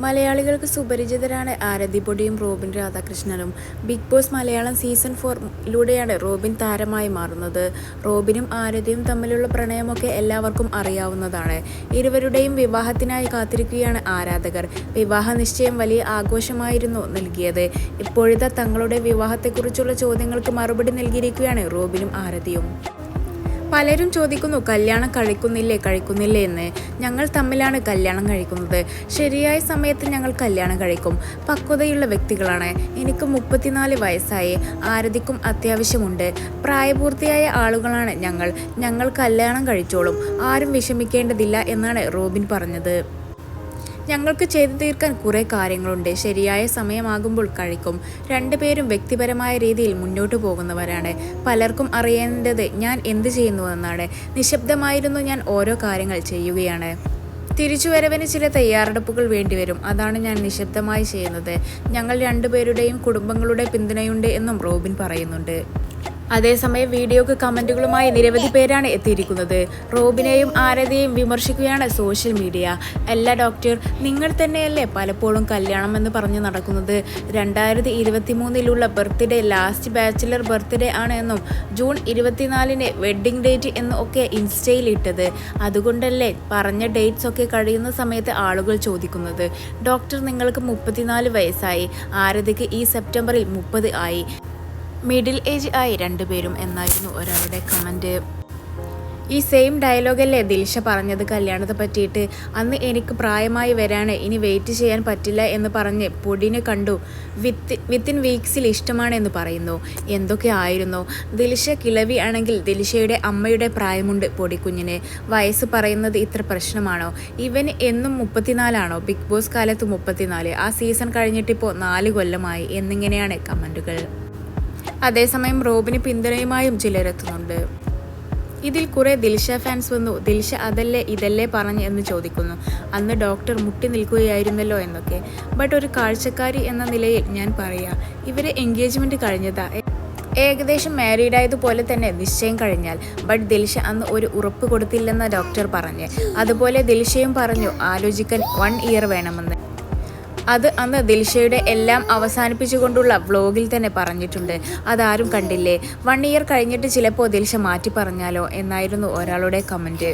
മലയാളികൾക്ക് സുപരിചിതരാണ് ആരതി പൊടിയും റോബിൻ രാധാകൃഷ്ണനും. Bigg Boss Malayalam season 4 Robin താരമായി മാറുന്നത്. റോബിനും ആരതിയും തമ്മിലുള്ള പ്രണയമൊക്കെ എല്ലാവർക്കും അറിയാവുന്നതാണ്. ഇരുവരുടെയും വിവാഹത്തിനായി കാത്തിരിക്കുകയാണ് ആരാധകർ. വിവാഹ നിശ്ചയം വലിയ ആഘോഷമായിരുന്നു നൽകിയത്. ഇപ്പോഴത്തെ തങ്ങളുടെ വിവാഹത്തെക്കുറിച്ചുള്ള ചോദ്യങ്ങൾക്ക് മറുപടി നൽകിയിരിക്കുകയാണ് റോബിനും ആരതിയും. പലരും ചോദിക്കുന്നു, കല്യാണം കഴിക്കുന്നില്ലേ എന്ന്. ഞങ്ങൾ തമ്മിലാണ് കല്യാണം കഴിക്കുന്നത്. ശരിയായ സമയത്ത് ഞങ്ങൾ കല്യാണം കഴിക്കും. പക്വതയുള്ള വ്യക്തികളാണ്. എനിക്ക് 34 വയസ്സായി. ആരതിക്കും അത്യാവശ്യമുണ്ട്. പ്രായപൂർത്തിയായ ആളുകളാണ് ഞങ്ങൾ കല്യാണം കഴിച്ചോളും. ആരും വിഷമിക്കേണ്ടതില്ല എന്നാണ് റോബിൻ പറഞ്ഞത്. ഞങ്ങൾക്ക് ചെയ്തു തീർക്കാൻ കുറേ കാര്യങ്ങളുണ്ട്. ശരിയായ സമയമാകുമ്പോൾ കഴിക്കും. രണ്ടുപേരും വ്യക്തിപരമായ രീതിയിൽ മുന്നോട്ടു പോകുന്നവരാണ്. പലർക്കും അറിയേണ്ടത് ഞാൻ എന്ത് ചെയ്യുന്നുവെന്നാണ്. നിശബ്ദമായിരുന്നു ഞാൻ ഓരോ കാര്യങ്ങൾ ചെയ്യുകയാണ്. തിരിച്ചുവരവിന് ചില തയ്യാറെടുപ്പുകൾ വേണ്ടിവരും. അതാണ് ഞാൻ നിശബ്ദമായി ചെയ്യുന്നത്. ഞങ്ങൾ രണ്ടുപേരുടെയും കുടുംബങ്ങളുടെ പിന്തുണയുണ്ട് എന്നും റോബിൻ പറയുന്നുണ്ട്. അതേസമയം വീഡിയോക്ക് കമന്റുകളുമായി നിരവധി പേരാണ് എത്തിയിരിക്കുന്നത്. റോബിനെയും ആരതിയെയും വിമർശിക്കുകയാണ് സോഷ്യൽ മീഡിയ. അല്ല ഡോക്ടർ, നിങ്ങൾ തന്നെയല്ലേ പലപ്പോഴും കല്യാണം എന്ന് പറഞ്ഞു നടക്കുന്നത്? 2023 ബർത്ത്ഡേ ലാസ്റ്റ് ബാച്ചിലർ ബർത്ത്ഡേ ആണ് എന്നും ജൂൺ 24 വെഡ്ഡിംഗ് ഡേറ്റ് എന്നും ഒക്കെ ഇൻസ്റ്റയിൽ ഇട്ടത്. അതുകൊണ്ടല്ലേ പറഞ്ഞ ഡേറ്റ്സ് ഒക്കെ കഴിയുന്ന സമയത്ത് ആളുകൾ ചോദിക്കുന്നത്. ഡോക്ടർ, നിങ്ങൾക്ക് 34 വയസ്സായി. ആരതിക്ക് ഈ സെപ്റ്റംബറിൽ 30 ആയി. മിഡിൽ ഏജ് ആയി രണ്ടുപേരും എന്നായിരുന്നു ഒരാളുടെ കമൻറ്റ്. ഈ സെയിം ഡയലോഗല്ലേ ദിൽഷ പറഞ്ഞത് കല്യാണത്തെ പറ്റിയിട്ട്? അന്ന് എനിക്ക് പ്രായമായി വരാണ്, ഇനി വെയിറ്റ് ചെയ്യാൻ പറ്റില്ല എന്ന് പറഞ്ഞ് പൊടിനെ കണ്ടു. വിത്തിൻ വീക്സിൽ ഇഷ്ടമാണ് എന്ന് പറയുന്നു. എന്തൊക്കെ ആയിരുന്നു. ദിൽഷ കിളവി ആണെങ്കിൽ ദിൽഷയുടെ അമ്മയുടെ പ്രായമുണ്ട് പൊടിക്കുഞ്ഞിന്. വയസ്സ് പറയുന്നത് ഇത്ര പ്രശ്നമാണോ? ഇവന് എന്നും 34 ആണോ? ബിഗ് ബോസ് കാലത്ത് 34, ആ സീസൺ കഴിഞ്ഞിട്ടിപ്പോൾ 4 കൊല്ലമായി എന്നിങ്ങനെയാണ് കമൻറ്റുകൾ. അതേസമയം റോബിന് പിന്തുണയുമായും ചിലരെത്തുന്നുണ്ട്. ഇതിൽ കുറെ ദിൽഷ ഫാൻസ് വന്നു. ദിൽഷ അതല്ലേ ഇതല്ലേ പറഞ്ഞ് എന്ന് ചോദിക്കുന്നു. അന്ന് ഡോക്ടർ മുട്ടി നിൽക്കുകയായിരുന്നല്ലോ എന്നൊക്കെ. ബട്ട് ഒരു കാഴ്ചക്കാരി എന്ന നിലയിൽ ഞാൻ പറയാം, ഇവരെ എൻഗേജ്മെന്റ് കഴിഞ്ഞതാ. ഏകദേശം മാരീഡായതുപോലെ തന്നെ നിശ്ചയം കഴിഞ്ഞാൽ. ബട്ട് ദിൽഷ അന്ന് ഒരു ഉറപ്പ് കൊടുത്തില്ലെന്ന ഡോക്ടർ പറഞ്ഞ്. അതുപോലെ ദിൽഷയും പറഞ്ഞു ആലോചിക്കാൻ 1 ഇയർ വേണമെന്ന്. അത് അന്ന് ദിൽഷയുടെ എല്ലാം അവസാനിപ്പിച്ചുകൊണ്ടുള്ള വ്ലോഗിൽ തന്നെ പറഞ്ഞിട്ടുണ്ട്. അതാരും കണ്ടില്ലേ? 1 ഇയർ കഴിഞ്ഞിട്ട് ചിലപ്പോൾ ദിൽഷ മാറ്റി പറഞ്ഞാലോ എന്നായിരുന്നു ഒരാളുടെ കമൻറ്റ്.